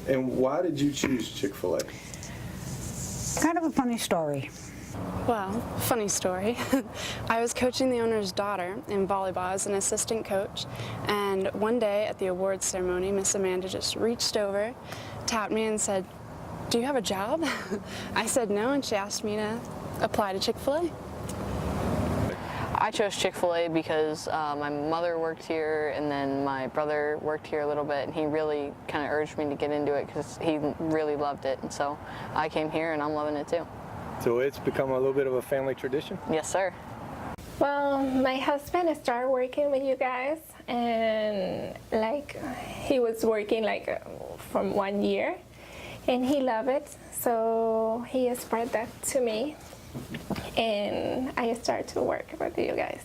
And why did you choose Chick-fil-A? Kind of a funny story. Well, funny story. I was coaching the owner's daughter in volleyball as an assistant coach, and one day at the awards ceremony, Miss Amanda just reached over, tapped me and said, "Do you have a job?" I said no, and she asked me to apply to Chick-fil-A. I chose Chick-fil-A because my mother worked here, and then my brother worked here a little bit, and he really kind of urged me to get into it because he really loved it, and so I came here and I'm loving it too. So it's become a little bit of a family tradition? Yes, sir. Well, my husband started working with you guys, and he was working from 1 year, and he loved it, so he spread that to me, and I started to work with you guys.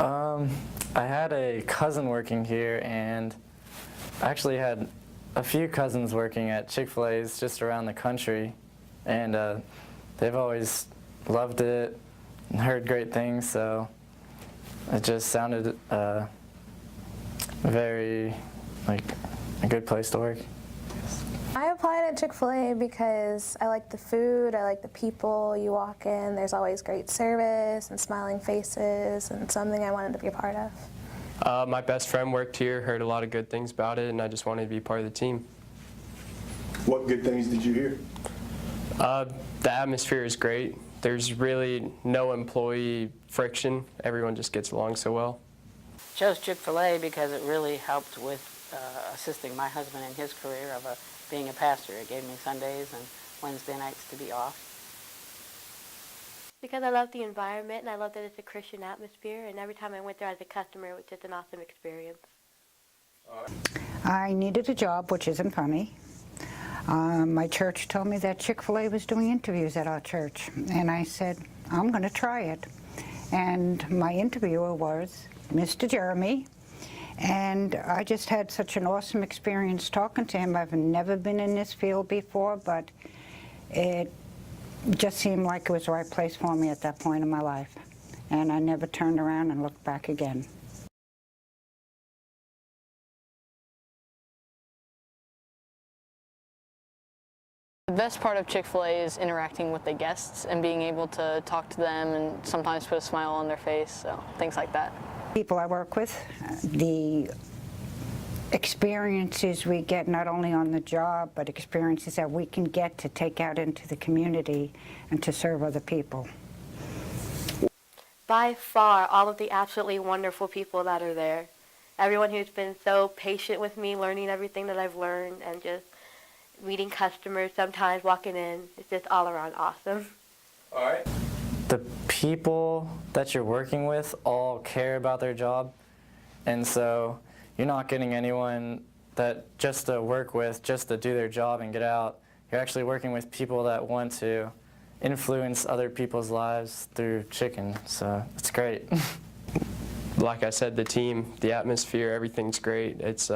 I had a cousin working here, and I actually had a few cousins working at Chick-fil-A's just around the country, and they've always loved it and heard great things, so it just sounded very like a good place to work. I applied at Chick-fil-A because I like the food, I like the people. You walk in, there's always great service and smiling faces, and something I wanted to be a part of. My best friend worked here, heard a lot of good things about it, and I just wanted to be part of the team. What good things did you hear? The atmosphere is great. There's really no employee friction. Everyone just gets along so well. Chose Chick-fil-A because it really helped with assisting my husband in his career of being a pastor. It gave me Sundays and Wednesday nights to be off. Because I love the environment, and I love that it's a Christian atmosphere, and every time I went there as a customer, it was just an awesome experience. I needed a job, which isn't funny. My church told me that Chick-fil-A was doing interviews at our church, and I said, I'm going to try it. And my interviewer was Mr. Jeremy, and I just had such an awesome experience talking to him. I've never been in this field before, but it just seemed like it was the right place for me at that point in my life. And I never turned around and looked back again. The best part of Chick-fil-A is interacting with the guests and being able to talk to them and sometimes put a smile on their face, so things like that. People I work with, the experiences we get not only on the job, but experiences that we can get to take out into the community and to serve other people. By far, all of the absolutely wonderful people that are there. Everyone who's been so patient with me, learning everything that I've learned, and just meeting customers, sometimes walking in. It's just all around awesome. All right. The people that you're working with all care about their job, and so you're not getting anyone that just to work with, just to do their job and get out. You're actually working with people that want to influence other people's lives through chicken, so it's great. Like I said, the team, the atmosphere, everything's great. It's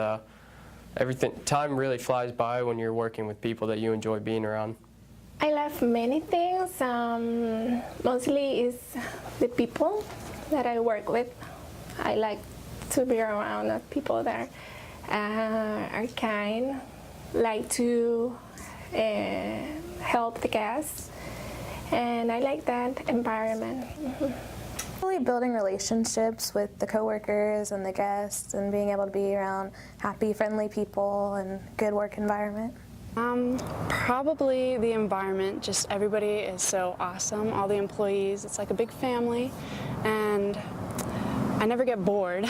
time really flies by when you're working with people that you enjoy being around. I love many things. Mostly is the people that I work with. I like to be around people that are kind, like to help the guests, and I like that environment. Really building relationships with the coworkers and the guests, and being able to be around happy, friendly people and good work environment. Probably the environment. Just everybody is so awesome. All the employees, it's like a big family, and I never get bored.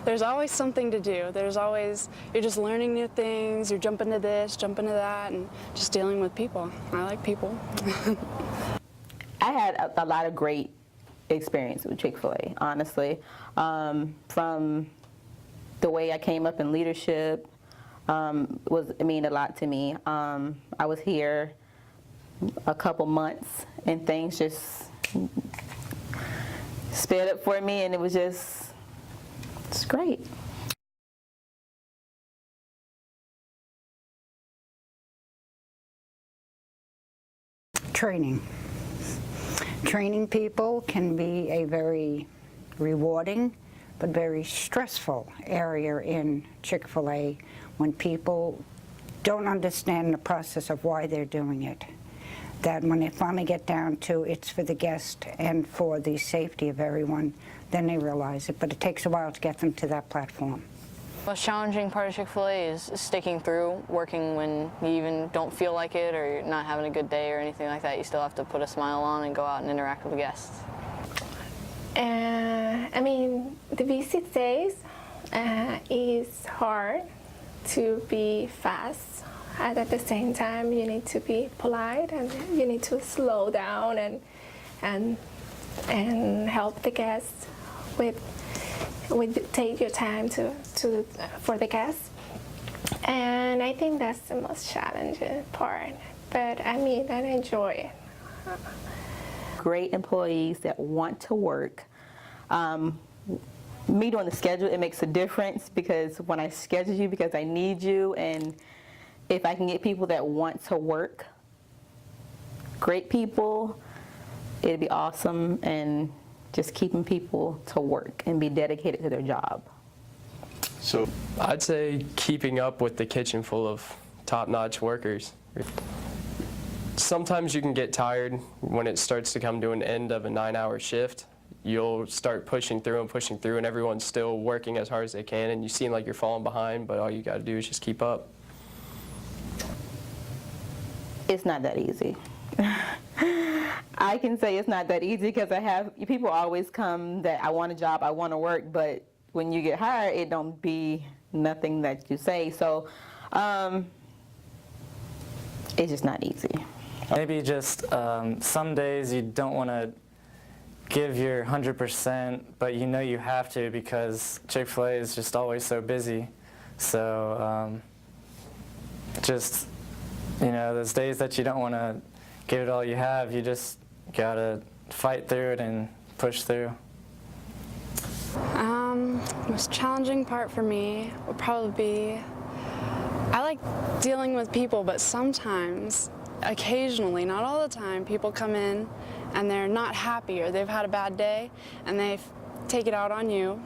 There's always something to do. You're just learning new things, you're jumping to this, jumping to that, and just dealing with people. I like people. I had a lot of great experience with Chick-fil-A, honestly. From the way I came up in leadership, it mean a lot to me. I was here a couple months and things just sped up for me, and it's great. Training. Training people can be a very rewarding but very stressful area in Chick-fil-A when people don't understand the process of why they're doing it. That when they finally get down to it's for the guest and for the safety of everyone, then they realize it, but it takes a while to get them to that platform. The most challenging part of Chick-fil-A is sticking through, working when you even don't feel like it or you're not having a good day or anything like that. You still have to put a smile on and go out and interact with the guests. I mean, the visit days is hard to be fast. And at the same time, you need to be polite and you need to slow down and help the guests with take your time for the guests. And I think that's the most challenging part. But I mean, I enjoy it. Great employees that want to work. Me doing the schedule, it makes a difference because when I schedule you because I need you, and if I can get people that want to work, great people, it'd be awesome, and just keeping people to work and be dedicated to their job. So I'd say keeping up with the kitchen full of top-notch workers. Sometimes you can get tired when it starts to come to an end of a 9-hour shift. You'll start pushing through, and everyone's still working as hard as they can, and you seem like you're falling behind, but all you got to do is just keep up. It's not that easy. I can say it's not that easy because people always come that I want a job, I want to work, but when you get hired, it don't be nothing that you say. So it's just not easy. Maybe just some days you don't want to give your 100%, but you know you have to because Chick-fil-A is just always so busy. So just, you know, those days that you don't want to give it all you have, you just got to fight through it and push through. Most challenging part for me would probably be, I like dealing with people, but sometimes, occasionally, not all the time, people come in and they're not happy or they've had a bad day and they take it out on you.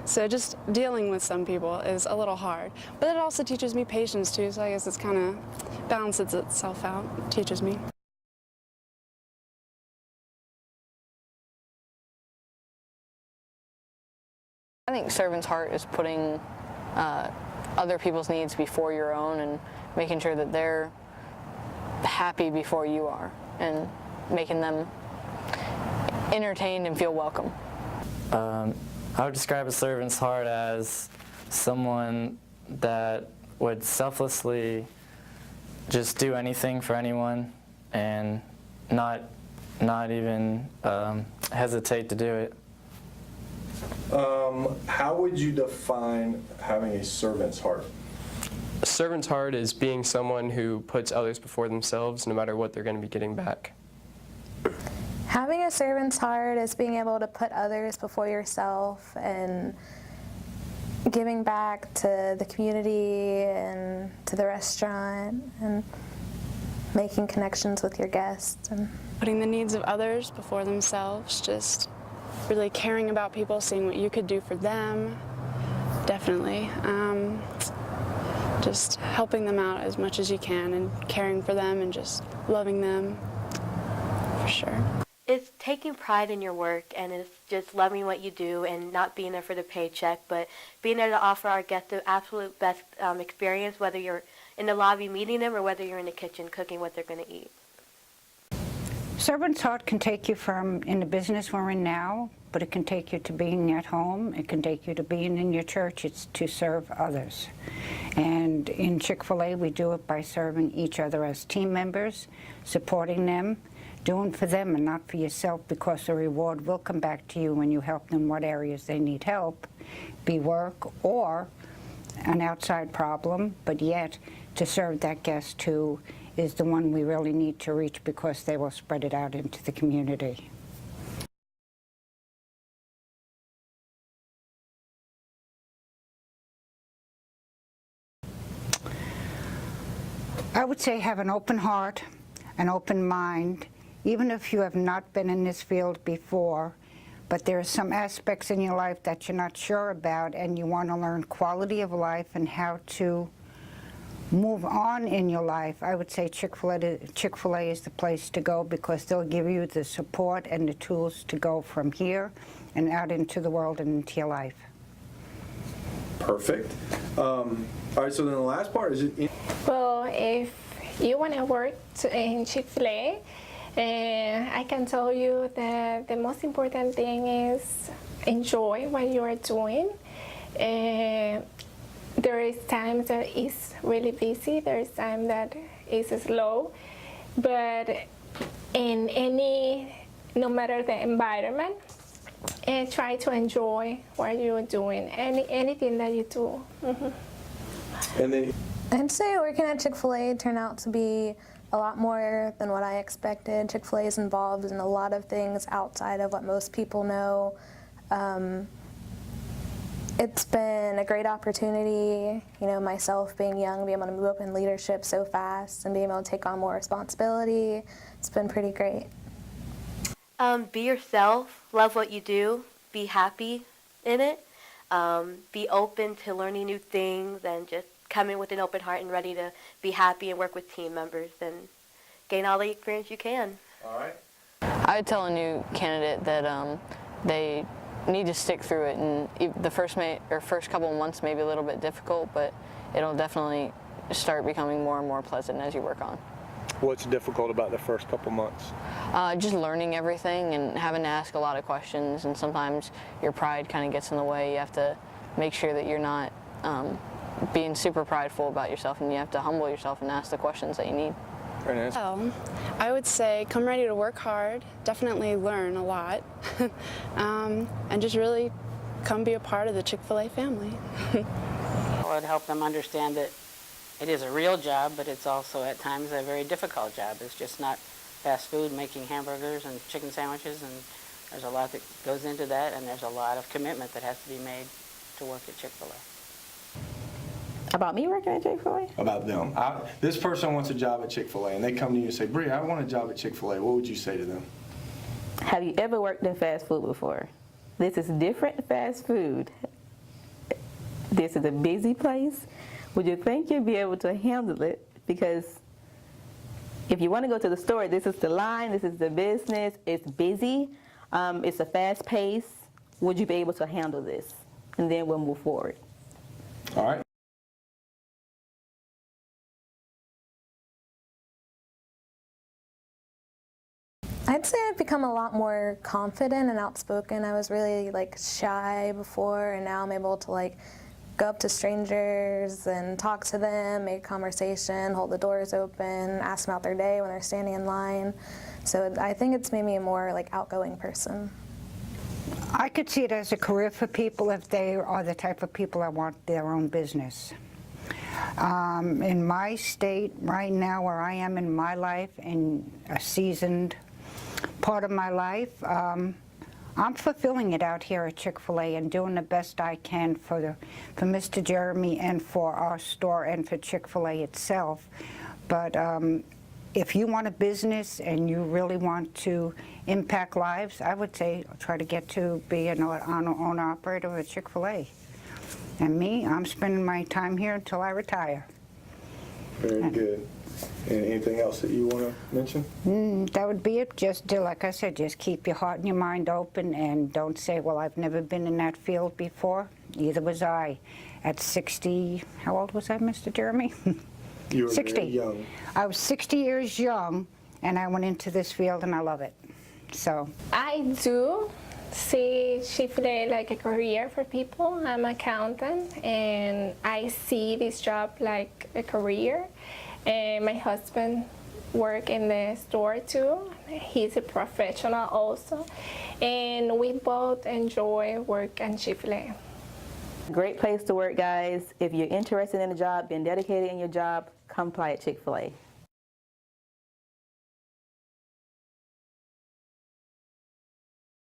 So just dealing with some people is a little hard. But it also teaches me patience too, so I guess it's kind of balances itself out, teaches me. I think servant's heart is putting other people's needs before your own and making sure that they're happy before you are and making them entertained and feel welcome. I would describe a servant's heart as someone that would selflessly just do anything for anyone and not even hesitate to do it. How would you define having a servant's heart? A servant's heart is being someone who puts others before themselves no matter what they're going to be getting back. Having a servant's heart is being able to put others before yourself and giving back to the community and to the restaurant and making connections with your guests. And Putting the needs of others before themselves, just really caring about people, seeing what you could do for them, definitely. Just helping them out as much as you can and caring for them and just loving them, for sure. It's taking pride in your work, and it's just loving what you do and not being there for the paycheck, but being there to offer our guests the absolute best experience, whether you're in the lobby meeting them or whether you're in the kitchen cooking what they're going to eat. Servant's heart can take you from in the business we're in now, but it can take you to being at home. It can take you to being in your church. It's to serve others. And in Chick-fil-A, we do it by serving each other as team members, supporting them, doing for them and not for yourself, because the reward will come back to you when you help them what areas they need help, be work or an outside problem, but yet to serve that guest who is the one we really need to reach because they will spread it out into the community. I would say have an open heart, an open mind, even if you have not been in this field before, but there are some aspects in your life that you're not sure about and you want to learn quality of life and how to move on in your life, I would say Chick-fil-A is the place to go, because they'll give you the support and the tools to go from here and out into the world and into your life. Perfect. All right, so then the last part is Well, if you want to work in Chick-fil-A, I can tell you that the most important thing is enjoy what you are doing. There is times that it's really busy, there is time that it's slow, but no matter the environment, try to enjoy what you're doing, anything that you do. And then I'd say working at Chick-fil-A turned out to be a lot more than what I expected. Chick-fil-A is involved in a lot of things outside of what most people know. It's been a great opportunity, you know, myself being young, being able to move up in leadership so fast and being able to take on more responsibility. It's been pretty great. Be yourself, love what you do, be happy in it, be open to learning new things, and just come in with an open heart and ready to be happy and work with team members and gain all the experience you can. all right. I would tell a new candidate that they need to stick through it, and the first couple of months may be a little bit difficult, but it'll definitely start becoming more and more pleasant as you work on. What's difficult about the first couple months? Just learning everything and having to ask a lot of questions, and sometimes your pride kind of gets in the way. You have to make sure that you're not being super prideful about yourself, and you have to humble yourself and ask the questions that you need. Very nice. I would say come ready to work hard, definitely learn a lot, and just really come be a part of the Chick-fil-A family. I would help them understand that it is a real job, but it's also at times a very difficult job. It's just not fast food, making hamburgers and chicken sandwiches, and there's a lot that goes into that, and there's a lot of commitment that has to be made to work at Chick-fil-A. About me working at Chick-fil-A? About them. This person wants a job at Chick-fil-A, and they come to you and say, Bree, I want a job at Chick-fil-A. What would you say to them? Have you ever worked in fast food before? This is different fast food. This is a busy place. Would you think you'd be able to handle it? Because if you want to go to the store, this is the line, this is the business, it's busy, it's a fast pace. Would you be able to handle this? And then we'll move forward. All right. I'd say I've become a lot more confident and outspoken. I was really shy before, and now I'm able to go up to strangers and talk to them, make conversation, hold the doors open, ask them about their day when they're standing in line. So I think it's made me a more outgoing person. I could see it as a career for people if they are the type of people that want their own business. In my state right now, where I am in my life, in a seasoned part of my life, I'm fulfilling it out here at Chick-fil-A and doing the best I can for Mr. Jeremy and for our store and for Chick-fil-A itself. But if you want a business and you really want to impact lives, I would say try to get to be an owner-operator at Chick-fil-A. And me, I'm spending my time here until I retire. Very good. And anything else that you want to mention? That would be it. Just like I said, just keep your heart and your mind open, and don't say, well, I've never been in that field before. Neither was I. At 60, how old was I, Mr. Jeremy? You were 60. very young. I was 60 years young, and I went into this field, and I love it. So I do see Chick-fil-A like a career for people. I'm an accountant, and I see this job like a career. And my husband works in the store too. He's a professional also. And we both enjoy work at Chick-fil-A. Great place to work, guys. If you're interested in a job, being dedicated in your job, come apply at Chick-fil-A.